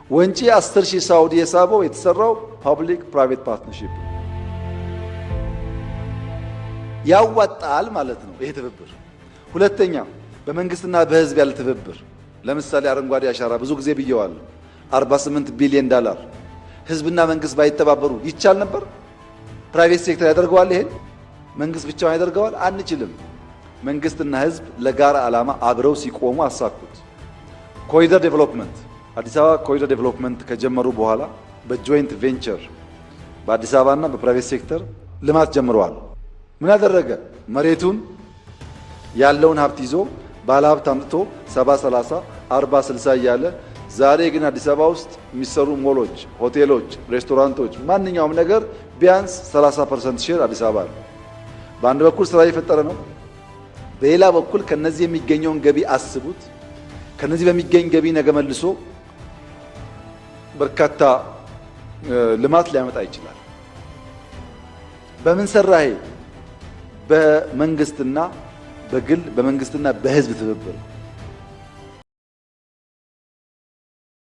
ወንጪ 10,000 ሳውዲ የሳበው የተሰራው ፐብሊክ ፕራይቬት ፓርትነርሺፕ ያዋጣል ማለት ነው ይሄ ትብብር። ሁለተኛ በመንግስትና በህዝብ ያለ ትብብር፣ ለምሳሌ አረንጓዴ አሻራ ብዙ ጊዜ ብየዋለሁ። 48 ቢሊዮን ዶላር ህዝብና መንግስት ባይተባበሩ ይቻል ነበር? ፕራይቬት ሴክተር ያደርገዋል? ይሄን መንግስት ብቻውን ያደርገዋል? አንችልም። መንግስትና ህዝብ ለጋራ ዓላማ አብረው ሲቆሙ አሳኩት። ኮሪደር ዴቨሎፕመንት አዲስ አበባ ኮሪደር ዴቨሎፕመንት ከጀመሩ በኋላ በጆይንት ቬንቸር በአዲስ አበባና በፕራይቬት ሴክተር ልማት ጀምረዋል። ምን ያደረገ? መሬቱን ያለውን ሀብት ይዞ ባለ ሀብት አምጥቶ 70/30 40/60 እያለ ዛሬ ግን አዲስ አበባ ውስጥ የሚሰሩ ሞሎች፣ ሆቴሎች፣ ሬስቶራንቶች፣ ማንኛውም ነገር ቢያንስ 30% ሼር አዲስ አበባ አለ። በአንድ በኩል ስራ እየፈጠረ ነው። በሌላ በኩል ከነዚህ የሚገኘውን ገቢ አስቡት። ከነዚህ በሚገኝ ገቢ ነገ መልሶ በርካታ ልማት ሊያመጣ ይችላል። በምን ሰራሄ? በመንግስትና በግል በመንግስትና በህዝብ ትብብር